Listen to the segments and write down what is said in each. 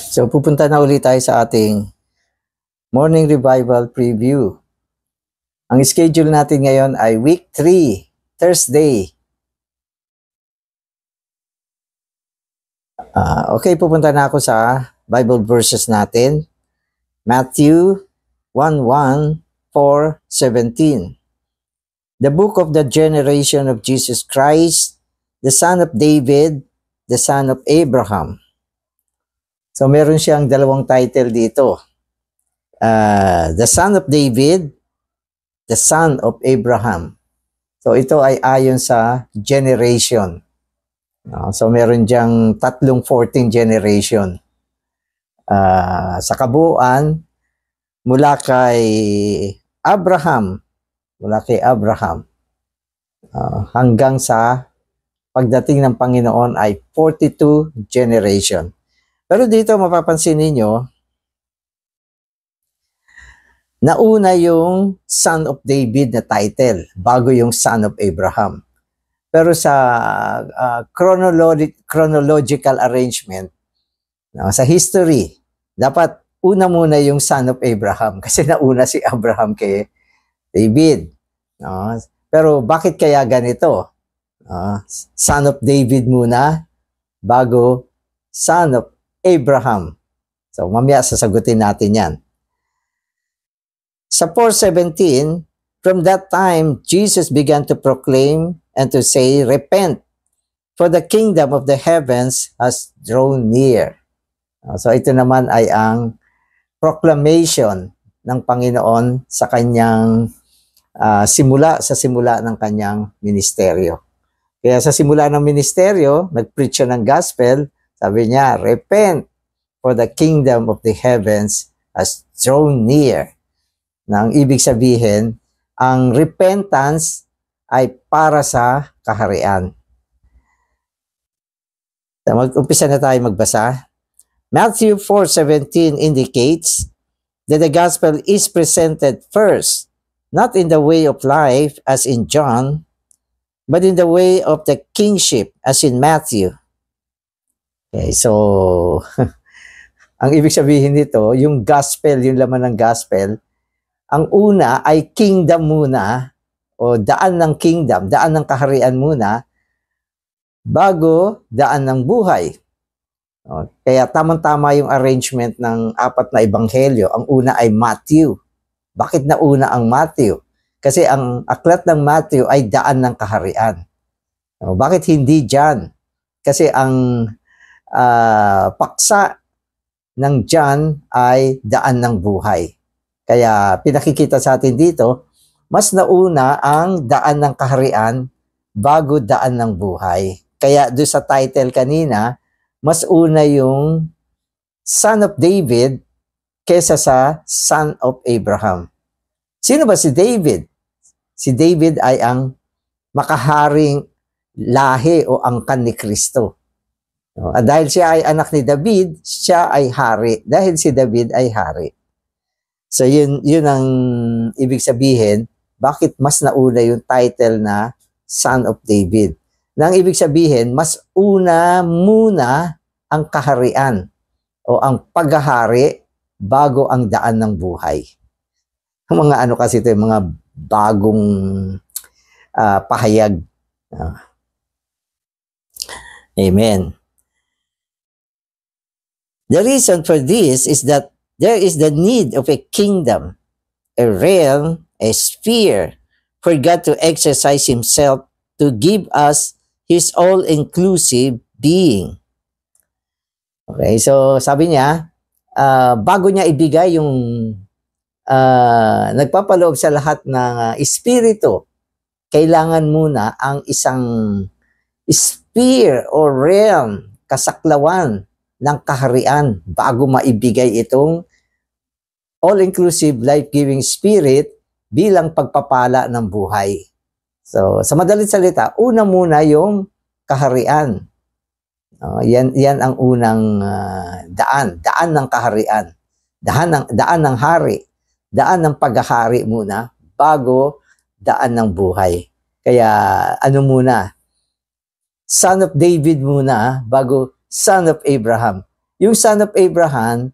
So pupunta na ulit tayo sa ating Morning Revival Preview. Ang schedule natin ngayon ay Week 3, Thursday. Okay, pupunta na ako sa Bible verses natin. Matthew 1:1, 4:17. The book of the generation of Jesus Christ, the son of David, the son of Abraham. So meron siyang dalawang title dito. The son of David, the son of Abraham. So ito ay ayon sa generation. So meron diyang 14 generation. Sa kabuuan, mula kay Abraham hanggang sa pagdating ng Panginoon ay 42 generation. Pero dito mapapansin ninyo, nauna yung Son of David na title, bago yung Son of Abraham. Pero sa chronological arrangement, sa history, dapat una muna yung Son of Abraham kasi nauna si Abraham kay David. Pero bakit kaya ganito? Son of David muna, bago Son of Abraham. So mamaya sasagutin natin yan. Sa 4:17, from that time, Jesus began to proclaim and to say, repent, for the kingdom of the heavens has drawn near. So ito naman ay ang proclamation ng Panginoon sa kanyang simula ng kanyang ministeryo. Kaya sa simula ng ministeryo, nag-preach siya ng gospel, sabi niya, repent, for the kingdom of the heavens has drawn near. Na ang ibig sabihin, ang repentance ay para sa kaharian. Mag-umpisa na tayo magbasa. Matthew 4:17 indicates that the gospel is presented first, not in the way of life as in John, but in the way of the kingship as in Matthew. Okay, so ang ibig sabihin nito, yung gospel, yung laman ng gospel, ang una ay kingdom muna, o daan ng kingdom, daan ng kaharian muna, bago daan ng buhay. Kaya tamang-tama yung arrangement ng apat na ebanghelyo. Ang una ay Matthew. Bakit nauna ang Matthew? Kasi ang aklat ng Matthew ay daan ng kaharian. Bakit hindi John? Kasi ang paksa ng John ay daan ng buhay. Kaya pinakikita sa atin dito, mas nauna ang daan ng kaharian bago daan ng buhay. Kaya doon sa title kanina, mas una yung Son of David kesa sa Son of Abraham. Sino ba si David? Si David ay ang makaharing lahi o angkan ni Kristo. Dahil siya ay anak ni David, siya ay hari. Dahil si David ay hari. So yun ang ibig sabihin, bakit mas nauna yung title na Son of David. Nang ibig sabihin, mas una muna ang kaharian o ang paghahari bago ang daan ng buhay. Ang mga ano kasi ito, yung mga bagong pahayag. Amen. The reason for this is that there is the need of a kingdom, a realm, a sphere for God to exercise Himself to give us His all-inclusive being. Okay, so sabi niya, bago niya ibigay yung nagpapaloob sa lahat ng espiritu, kailangan muna ang isang sphere or realm, kasaklawan ng kaharian bago maibigay itong all-inclusive life-giving spirit bilang pagpapala ng buhay. So, sa madaling salita, una muna yung kaharian. Yan ang unang daan ng kaharian. Daan ng hari. Daan ng paghahari muna bago daan ng buhay. Kaya ano muna? Son of David muna bago Son of Abraham. Yung son of Abraham,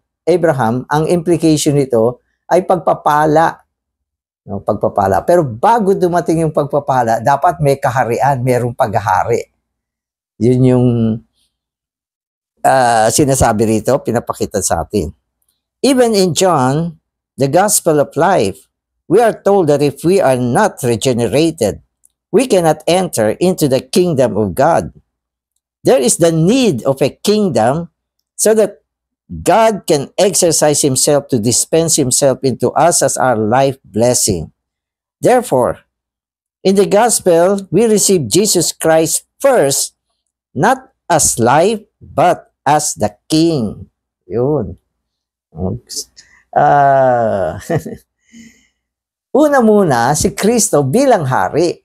ang implication nito ay pagpapala. No, pagpapala. Pero bago dumating yung pagpapala, dapat may kaharian, mayroong paghahari. Yun yung sinasabi rito, pinapakita sa atin. Even in John, the Gospel of Life, we are told that if we are not regenerated, we cannot enter into the kingdom of God. There is the need of a kingdom so that God can exercise himself to dispense himself into us as our life blessing. Therefore, in the gospel, we receive Jesus Christ first, not as life, but as the King. Yun. Una muna, si Kristo bilang hari.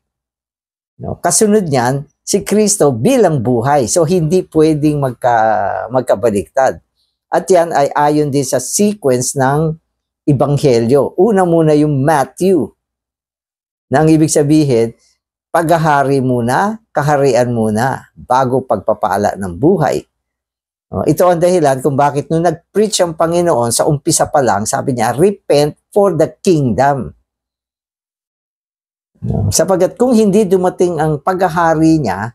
No? Kasunod niyan, si Kristo bilang buhay. So, hindi pwedeng magkabaliktad. At yan ay ayon din sa sequence ng Ebanghelyo. Una muna yung Matthew. Na ang ibig sabihin, paghahari muna, kaharian muna, bago pagpapala ng buhay. Ito ang dahilan kung bakit nung nag-preach ang Panginoon sa umpisa pa lang, sabi niya, repent for the kingdom. Sapagat kung hindi dumating ang paghahari niya,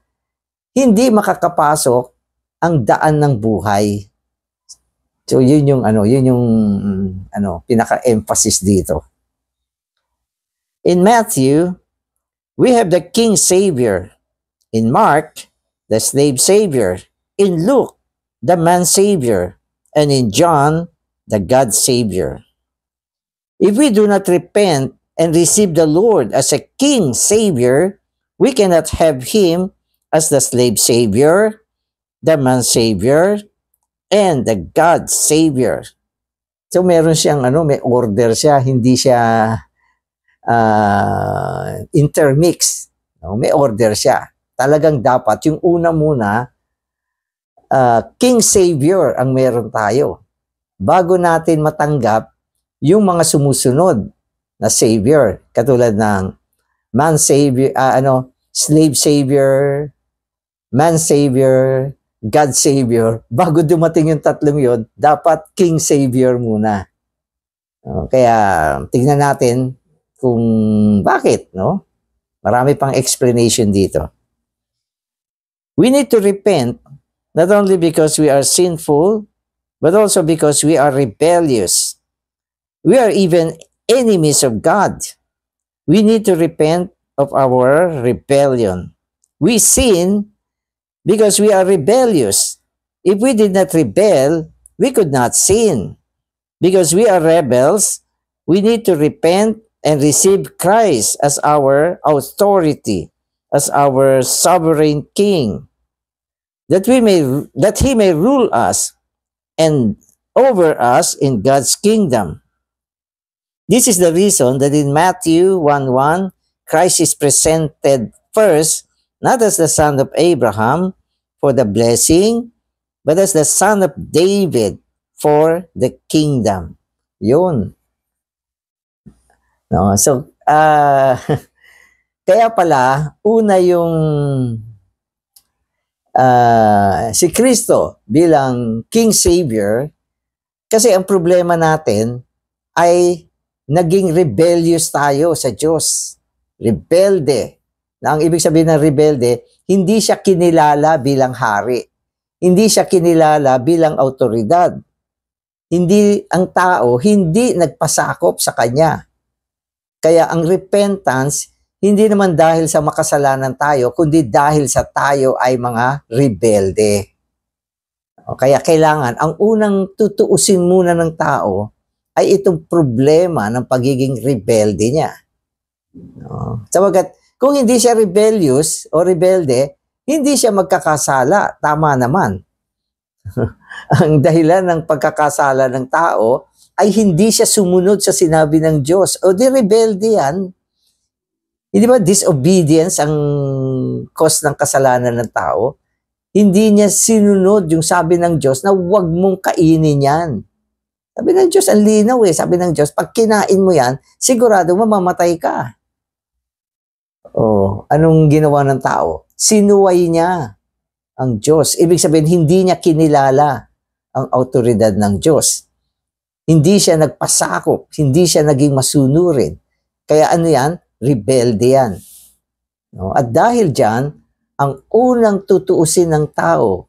hindi makakapasok ang daan ng buhay. So yun yung pinaka-emphasis dito. In Matthew, we have the King Savior. In Mark, the slave Savior. In Luke, the man Savior. And in John, the God Savior. If we do not repent and receive the Lord as a King Savior, we cannot have him as the slave Savior, the man Savior, and the God Savior. So meron siyang may order siya, hindi siya intermix. No? May order siya. Talagang dapat yung una muna, King Savior ang meron tayo. Bago natin matanggap yung mga sumusunod na Savior. Katulad ng man Savior, slave Savior, man Savior, God Savior. Bago dumating yung tatlong yun, dapat King Savior muna. Kaya tignan natin kung bakit, no? Marami pang explanation dito. We need to repent not only because we are sinful, but also because we are rebellious. We are even enemies of God. We need to repent of our rebellion. We sin because we are rebellious. If we did not rebel, we could not sin. Because we are rebels, we need to repent and receive Christ as our authority, as our sovereign King, that he may rule us and over us in God's kingdom. This is the reason that in Matthew 1:1, Christ is presented first, not as the son of Abraham for the blessing, but as the son of David for the kingdom. Yun. No, so, kaya pala, una yung si Kristo bilang King Savior, kasi ang problema natin ay naging rebellious tayo sa Diyos. Rebelde. Na ang ibig sabihin ng rebelde, hindi siya kinilala bilang hari. Hindi siya kinilala bilang autoridad. Ang tao, hindi nagpasakop sa kanya. Kaya ang repentance, hindi naman dahil sa makasalanan tayo, kundi dahil sa tayo ay mga rebelde. Kaya kailangan, ang unang tutuusin muna ng tao, ay itong problema ng pagiging rebelde niya. Sabagat, kung hindi siya rebellious o rebelde, hindi siya magkakasala. Tama naman. Ang dahilan ng pagkakasala ng tao ay hindi siya sumunod sa sinabi ng Diyos. O di rebelde yan. Hindi ba disobedience ang cause ng kasalanan ng tao? Hindi niya sinunod yung sabi ng Diyos na huwag mong kainin yan. Sabi ng Diyos, ang linaw eh. Sabi ng Diyos, pag kinain mo yan, sigurado mamamatay ka. Anong ginawa ng tao? Sinuway niya ang Diyos. Ibig sabihin, hindi niya kinilala ang autoridad ng Diyos. Hindi siya nagpasakop, hindi siya naging masunurin. Kaya ano yan? Rebelde yan. No? At dahil dyan, ang unang tutuusin ng tao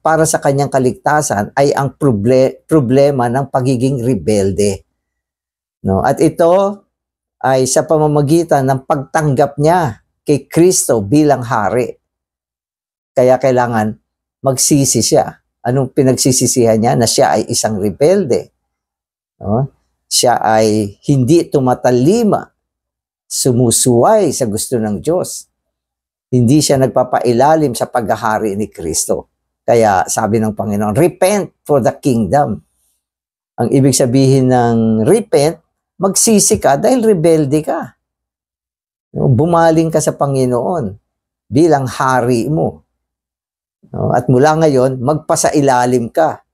para sa kanyang kaligtasan ay ang problema ng pagiging rebelde. No? At ito ay sa pamamagitan ng pagtanggap niya kay Kristo bilang hari. Kaya kailangan magsisi siya. Anong pinagsisisihan niya? Na siya ay isang rebelde. No? Siya ay hindi tumatalima, sumusuway sa gusto ng Diyos. Hindi siya nagpapailalim sa paghahari ni Kristo. Kaya sabi ng Panginoon, repent for the kingdom. Ang ibig sabihin ng repent, magsisi ka dahil rebelde ka. No? Bumaling ka sa Panginoon bilang hari mo. No? At mula ngayon, magpasailalim ka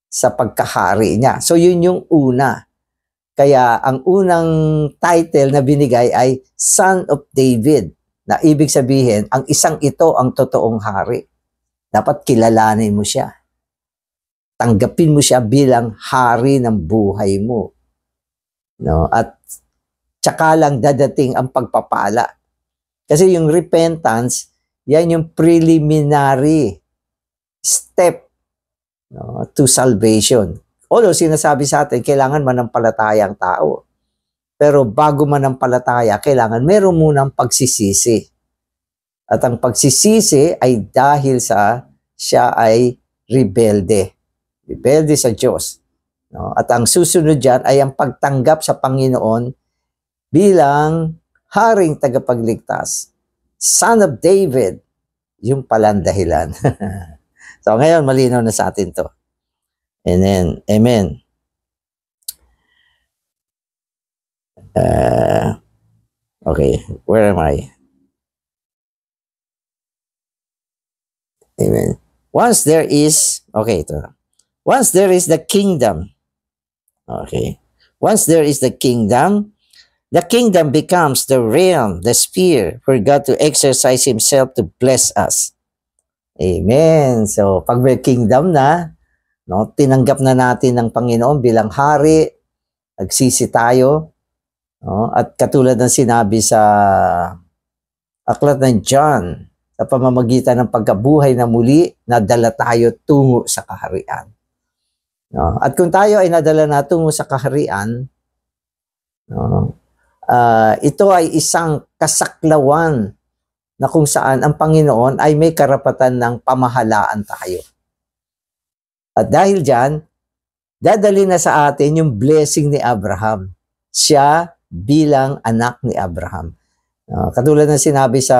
sa pagkahari niya. So yun yung una. Kaya ang unang title na binigay ay Son of David, na ibig sabihin, ang isang ito ang totoong hari. Dapat kilalanin mo siya. Tanggapin mo siya bilang hari ng buhay mo. No? At tsaka lang dadating ang pagpapala. Kasi yung repentance, yan yung preliminary step, no, to salvation. Although sinasabi sa atin, kailangan manampalataya ang tao. Pero bago manampalataya, kailangan meron munang pagsisisi. At ang pagsisisi ay dahil sa siya ay rebelde. Rebelde sa Diyos. No? At ang susunod dyan ay ang pagtanggap sa Panginoon bilang haring tagapagligtas. Son of David, yung palang dahilan. So ngayon, malinaw na sa atin to. And then, amen. Okay, where am I? Amen. Once there is, okay, ito. Once there is the kingdom, okay. Once there is the kingdom becomes the realm, the sphere, for God to exercise Himself to bless us. Amen. So, pag may kingdom na, no, tinanggap na natin ng Panginoon bilang hari, nagsisi tayo, no, at katulad ng sinabi sa aklat ng John, sa pamamagitan ng pagkabuhay na muli, nadala tayo tungo sa kaharian. No, at kung tayo ay nadala na tungo sa kaharian, no, ito ay isang kasaklawan na kung saan ang Panginoon ay may karapatan ng pamahalaan tayo. At dahil dyan, dadali na sa atin yung blessing ni Abraham. Siya bilang anak ni Abraham. Katulad ng sinabi sa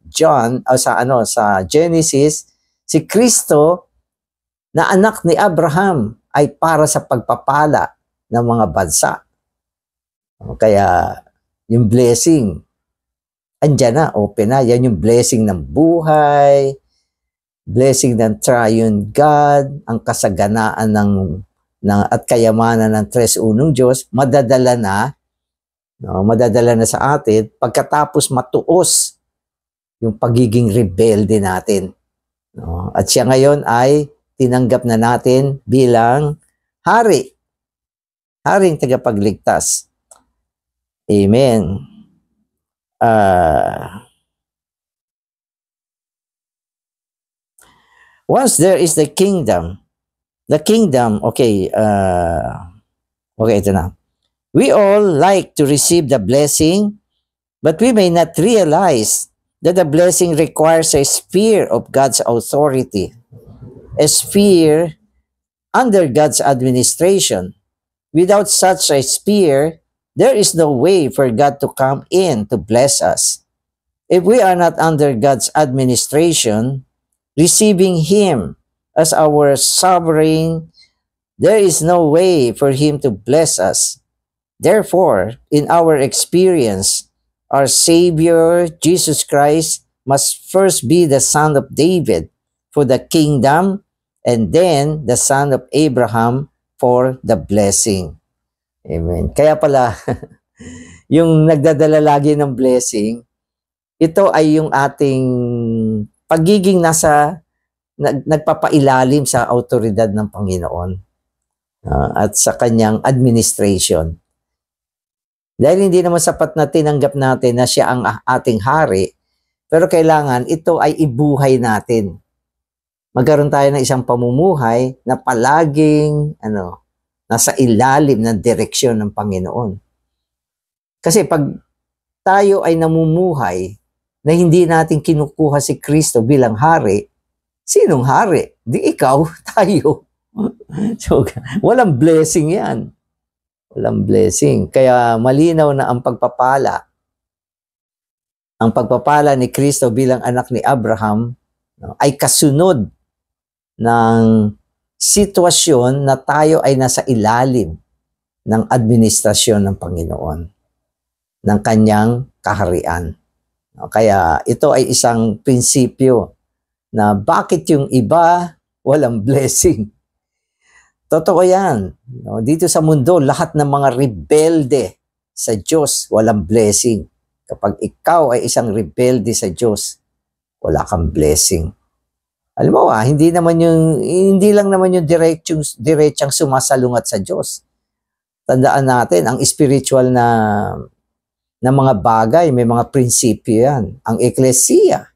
John, o sa Genesis, si Kristo na anak ni Abraham ay para sa pagpapala ng mga bansa. Kaya yung blessing, andyan na, open na. Yan yung blessing ng buhay, blessing ng triune God, ang kasaganaan at kayamanan ng tres unong Diyos, madadala na sa atin pagkatapos matuos yung pagiging rebelde natin. No? At siya ngayon ay tinanggap na natin bilang hari, haring tagapagligtas. Amen. Once there is the kingdom, okay, okay, ito na. We all like to receive the blessing, but we may not realize that the blessing requires a sphere of God's authority, a sphere under God's administration. Without such a sphere, there is no way for God to come in to bless us. If we are not under God's administration, receiving Him as our sovereign, there is no way for Him to bless us. Therefore, in our experience, our Savior, Jesus Christ, must first be the Son of David for the kingdom, and then the Son of Abraham for the blessing. Amen. Kaya pala, yung nagdadala lagi ng blessing, ito ay yung ating pagiging nasa nagpapailalim sa autoridad ng Panginoon at sa kanyang administration. Dahil hindi naman sapat na tinanggap natin na siya ang ating hari, pero kailangan ito ay ibuhay natin. Magkaroon tayo ng isang pamumuhay na palaging nasa ilalim ng direksyon ng Panginoon. Kasi pag tayo ay namumuhay na hindi natin kinukuha si Kristo bilang hari, sinong hari? Di ikaw, tayo. So, walang blessing yan. Walang blessing. Kaya malinaw na ang pagpapala ni Kristo bilang anak ni Abraham ay kasunod ng sitwasyon na tayo ay nasa ilalim ng administrasyon ng Panginoon, ng kanyang kaharian. Kaya ito ay isang prinsipyo na bakit yung iba walang blessing. Totoo yan. Dito sa mundo, lahat ng mga rebelde sa Diyos, walang blessing. Kapag ikaw ay isang rebelde sa Diyos, wala kang blessing. Alam mo hindi lang naman yung diretsang sumasalungat sa Diyos. Tandaan natin, ang spiritual na mga bagay, may mga prinsipyo yan. Ang eklesiya,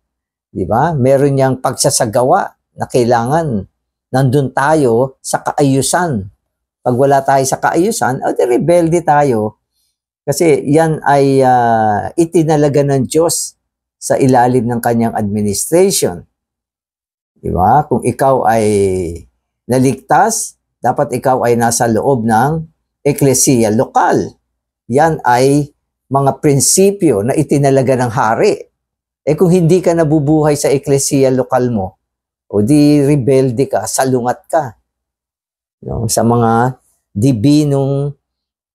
di ba? Meron niyang pagsasagawa na kailangan nandun tayo sa kaayusan. Pag wala tayo sa kaayusan, rebelde tayo. Kasi yan ay itinalaga ng Diyos sa ilalim ng kanyang administration. Diba? Kung ikaw ay naligtas, dapat ikaw ay nasa loob ng eklesiya lokal. Yan ay mga prinsipyo na itinalaga ng hari. Kung hindi ka nabubuhay sa eklesiya lokal mo, o di rebelde ka, salungat ka sa mga dibinong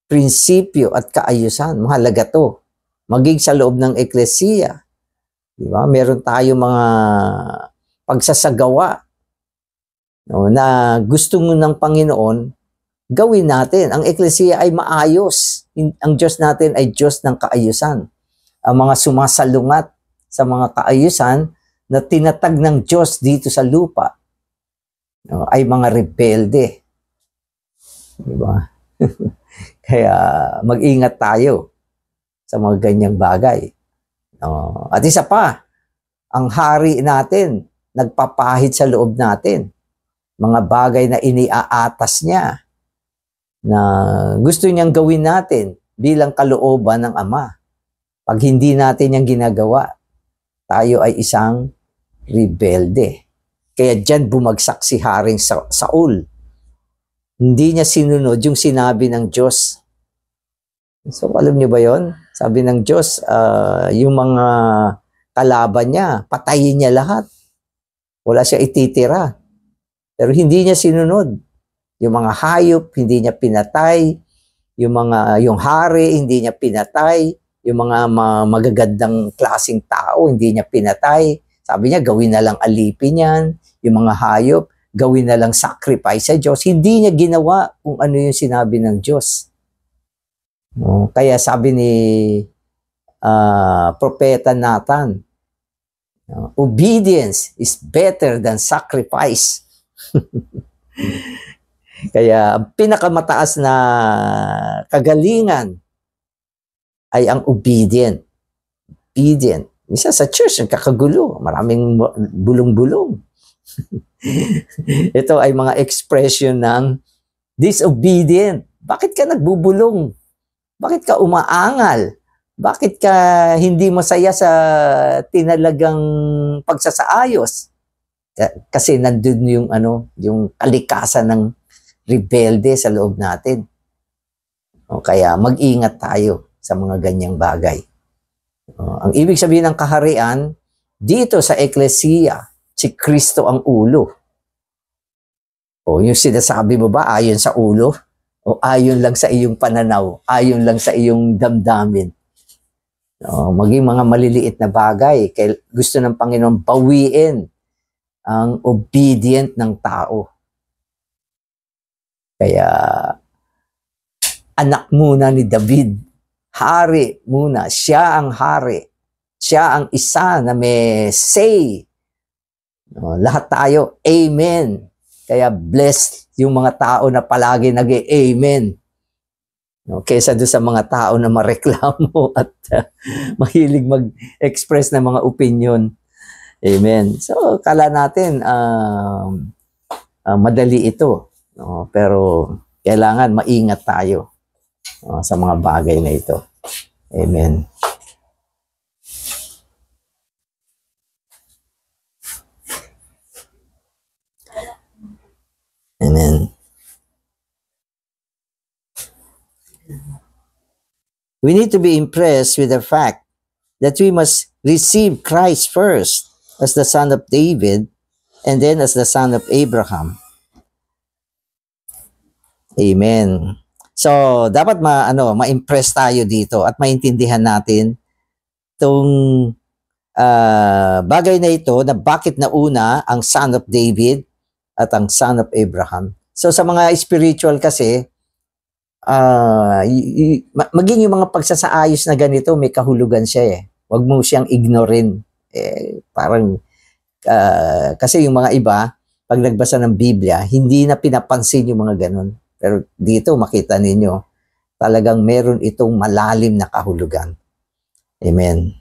prinsipyo at kaayusan. Mahalaga to. Maging sa loob ng eklesiya. Diba? Meron tayo mga pagsasagawa na gusto ng Panginoon, gawin natin. Ang eklesiya ay maayos. Ang Diyos natin ay Diyos ng kaayusan. Ang mga sumasalungat sa mga kaayusan na tinatag ng Diyos dito sa lupa ay mga rebelde. Diba? Kaya mag-ingat tayo sa mga ganyang bagay. At isa pa, ang hari natin, nagpapahid sa loob natin. Mga bagay na iniaatas niya na gusto niyang gawin natin bilang kalooban ng Ama. Pag hindi natin yung ginagawa, tayo ay isang rebelde. Kaya dyan bumagsak si Haring Saul. Hindi niya sinunod yung sinabi ng Diyos. So alam niyo ba yon? Sabi ng Diyos, yung mga kalaban niya, patayin niya lahat. Wala siya ititira. Pero hindi niya sinunod. Yung mga hayop, hindi niya pinatay. Yung hari, hindi niya pinatay. Yung mga magagandang klaseng tao, hindi niya pinatay. Sabi niya, gawin na lang alipin yan. Yung mga hayop, gawin na lang sacrifice sa Diyos. Hindi niya ginawa kung ano yung sinabi ng Diyos. Kaya sabi ni Propeta Nathan, obedience is better than sacrifice. Kaya ang pinakamataas na kagalingan ay ang obedient. Obedient. Misa sa church, nagkakagulo. Maraming bulong-bulong. Ito ay mga expression ng disobedient. Bakit ka nagbubulong? Bakit ka umaangal? Bakit ka hindi masaya sa tinalagang pagsasaayos? Kasi nandun yung kalikasan ng rebelde sa loob natin. Kaya mag-ingat tayo sa mga ganyang bagay. Ang ibig sabihin ng kaharian, dito sa eklesiya, si Kristo ang ulo. Yung sinasabi mo ba ayon sa ulo? O ayon lang sa iyong pananaw? Ayon lang sa iyong damdamin? Maging mga maliliit na bagay. Kaya gusto ng Panginoon bawiin ang obedient ng tao. Kaya anak muna ni David, hari muna, siya ang hari. Siya ang isa na may say Lahat tayo, amen. Kaya blessed yung mga tao na palagi nag-amen. Kesa doon sa mga tao na mareklamo at mahilig mag-express ng mga opinion. Amen. So, kala natin madali ito. Pero kailangan maingat tayo sa mga bagay na ito. Amen. Amen. We need to be impressed with the fact that we must receive Christ first as the son of David and then as the son of Abraham. Amen. So, dapat ma-impress tayo dito at maintindihan natin itong bagay na ito na bakit nauna ang son of David at ang son of Abraham. So, sa mga spiritual kasi, maging yung mga pagsasaayos na ganito, may kahulugan siya eh. Huwag mo siyang ignorin. Kasi yung mga iba, pag nagbasa ng Biblia, hindi na pinapansin yung mga ganun. Pero dito, makita ninyo, talagang meron itong malalim na kahulugan. Amen.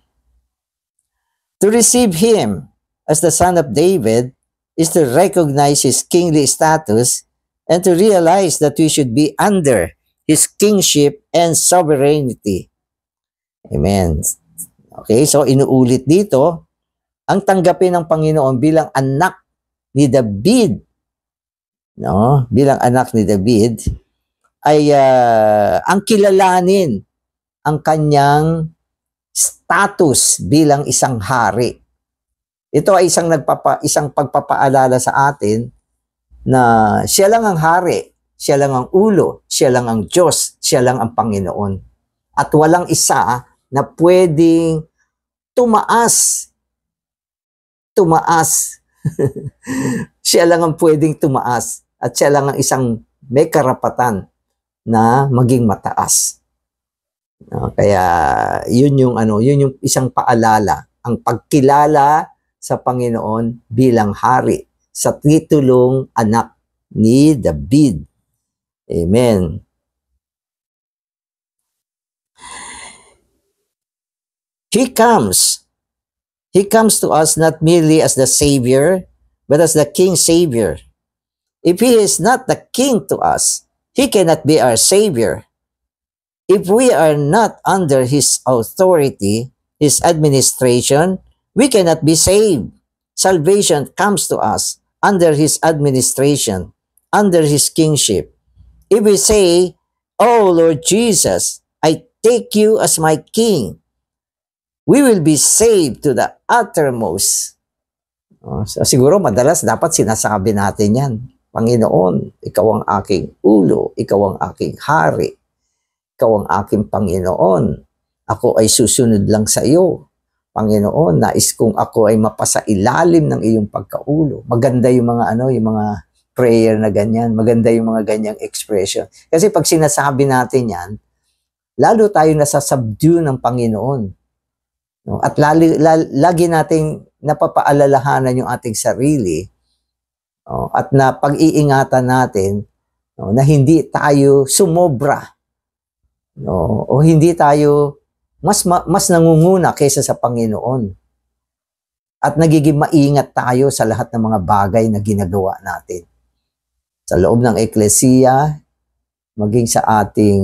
To receive Him as the son of David is to recognize His kingly status and to realize that we should be under His kingship and sovereignty. Amen. Okay, so inuulit dito, ang tanggapin ng Panginoon bilang anak ni David, bilang anak ni David, ay ang kilalanin ang kanyang status bilang isang hari. Ito ay isang pagpapaalala sa atin na siya lang ang hari, siya lang ang ulo, siya lang ang Diyos, siya lang ang Panginoon. At walang isa na pwedeng tumaas. Siya lang ang pwedeng tumaas at siya lang ang isang may karapatan na maging mataas. Kaya yun yung isang paalala, ang pagkilala sa Panginoon bilang hari sa titulong anak ni David. Amen. He comes to us not merely as the Savior, but as the King Savior. If He is not the King to us, He cannot be our Savior. If we are not under His authority, His administration, we cannot be saved. Salvation comes to us under His administration, under His kingship. If we say, "Oh Lord Jesus, I take you as my King," we will be saved to the uttermost. So, siguro madalas dapat sinasabi natin yan. Panginoon, Ikaw ang aking ulo, Ikaw ang aking hari, Ikaw ang aking Panginoon. Ako ay susunod lang sa iyo. Panginoon, nais kong ako ay mapasa ilalim ng iyong pagkaulo. Maganda yung mga prayer na ganyan. Maganda yung mga ganyang expression. Kasi pag sinasabi natin yan, lalo tayo nasasubdue ng Panginoon. At lagi nating napapaalalahanan yung ating sarili at na pag-iingatan natin na hindi tayo sumobra o hindi tayo mas nangunguna kaysa sa Panginoon at nagiging maingat tayo sa lahat ng mga bagay na ginagawa natin sa loob ng eklesiya, maging sa ating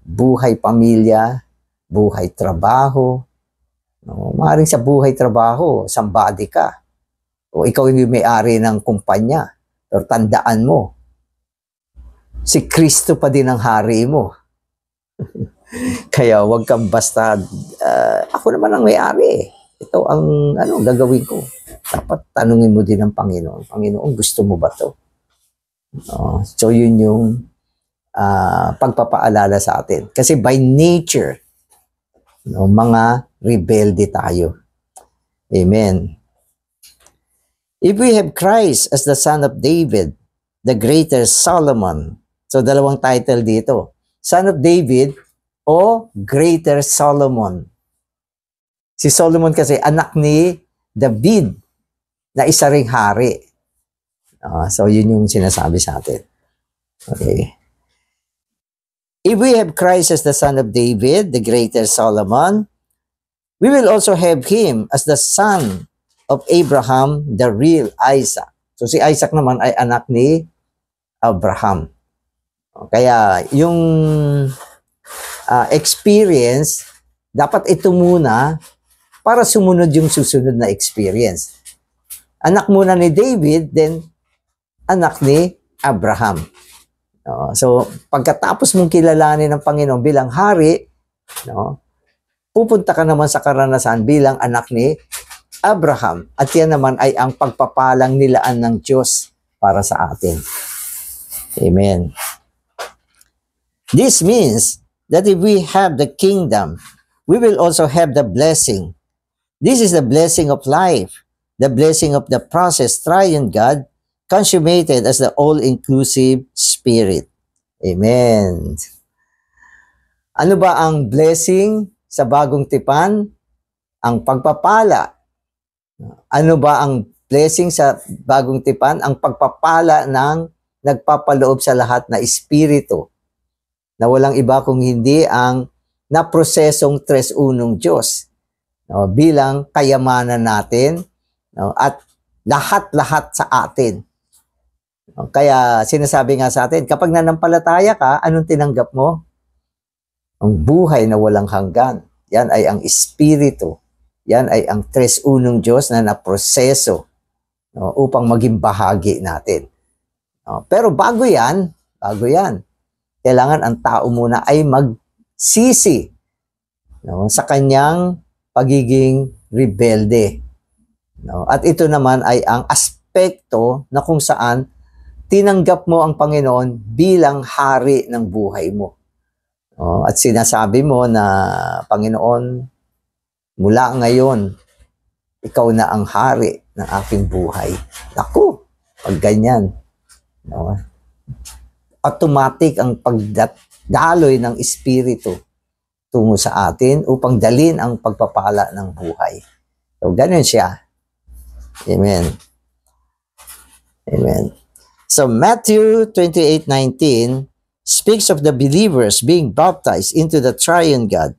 buhay pamilya, buhay trabaho. Maaaring sa buhay trabaho, somebody ka. O ikaw yung may-ari ng kumpanya. Pero tandaan mo, si Kristo pa din ang hari mo. Kaya wag kang basta, ako naman ang may-ari. Ito ang gagawin ko. Dapat tanungin mo din ang Panginoon. Panginoon, gusto mo ba to? So yun yung pagpapaalala sa atin. Kasi by nature, mga rebelde tayo. Amen. If we have Christ as the son of David, the greater Solomon. So dalawang title dito. Son of David o greater Solomon. Si Solomon kasi anak ni David. na isa ring hari. So, yun yung sinasabi sa atin. Okay. If we have Christ as the son of David, the greater Solomon, we will also have him as the son of Abraham, the real Isaac. So, si Isaac naman ay anak ni Abraham. Kaya, yung experience, dapat ito muna para sumunod yung susunod na experience. Anak muna ni David, then anak ni Abraham. So, pagkatapos mong kilalanin ng Panginoon bilang hari, pupunta ka naman sa karanasan bilang anak ni Abraham. At yan naman ay ang pagpapalang nilaan ng Diyos para sa atin. Amen. This means that if we have the kingdom, we will also have the blessing. This is the blessing of life, the blessing of the process, triune God, consummated as the all-inclusive Spirit. Amen. Ano ba ang blessing sa bagong tipan? Ang pagpapala. Ano ba ang blessing sa bagong tipan? Ang pagpapala ng nagpapaloob sa lahat na Espiritu, na walang iba kung hindi ang naprosesong tres unong Diyos, bilang kayamanan natin, at lahat-lahat sa atin. Kaya sinasabi nga sa atin, kapag nanampalataya ka, anong tinanggap mo? Ang buhay na walang hanggan. Yan ay ang Espiritu. Yan ay ang tres unong Diyos na naproseso upang maging bahagi natin. Pero bago yan, kailangan ang tao muna ay magsisi sa kanyang pagiging rebelde. At ito naman ay ang aspekto na kung saan tinanggap mo ang Panginoon bilang hari ng buhay mo. At sinasabi mo na, Panginoon, mula ngayon, ikaw na ang hari ng aking buhay. Naku, pag ganyan, automatic ang pagdaloy ng Espiritu tungo sa atin upang dalin ang pagpapala ng buhay. So, ganun siya. Amen. Amen. So, Matthew 28:19 speaks of the believers being baptized into the triune God,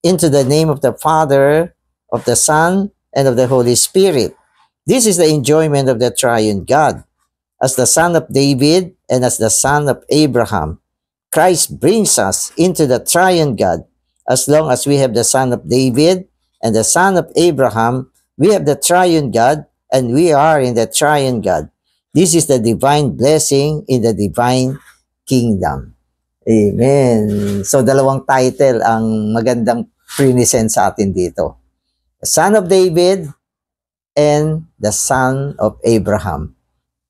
into the name of the Father, of the Son, and of the Holy Spirit. This is the enjoyment of the triune God. As the son of David and as the son of Abraham, Christ brings us into the triune God. As long as we have the son of David and the son of Abraham, we have the triune God, and we are in the triune God. This is the divine blessing in the divine kingdom. Amen. So, dalawang title ang magandang present sa atin dito. The son of David and the son of Abraham.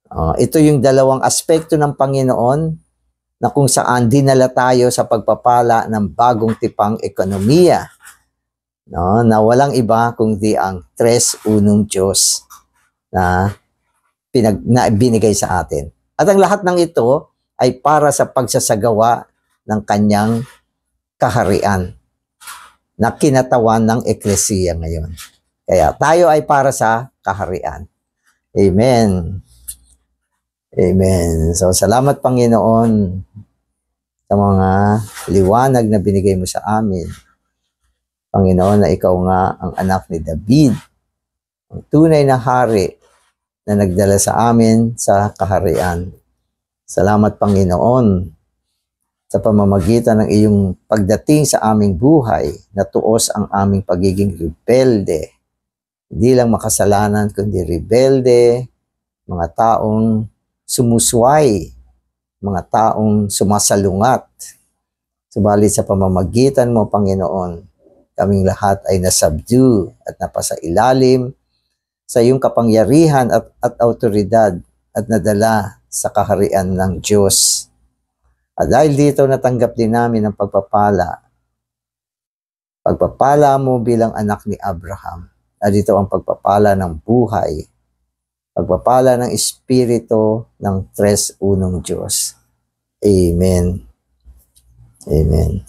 Ito yung dalawang aspekto ng Panginoon na kung saan dinala tayo sa pagpapala ng bagong tipang ekonomiya. Na walang iba kundi ang tres unong Diyos na binigay sa atin. At ang lahat ng ito ay para sa pagsasagawa ng kanyang kaharian na kinatawan ng eklesiya ngayon. Kaya tayo ay para sa kaharian. Amen. Amen. So, salamat Panginoon sa mga liwanag na binigay mo sa amin. Panginoon, na ikaw nga ang anak ni David, ang tunay na hari na nagdala sa amin sa kaharian. Salamat Panginoon sa pamamagitan ng iyong pagdating sa aming buhay na tuos ang aming pagiging rebelde. Hindi lang makasalanan kundi rebelde, mga taong sumusway, mga taong sumasalungat. Subalit sa pamamagitan mo, Panginoon, kaming lahat ay nasubdue at napasa ilalim sa iyong kapangyarihan at autoridad at nadala sa kaharian ng Diyos. At dahil dito natanggap din namin ang pagpapala mo bilang anak ni Abraham. At dito ang pagpapala ng buhay, pagpapala ng Espiritu ng tres unong Diyos. Amen. Amen.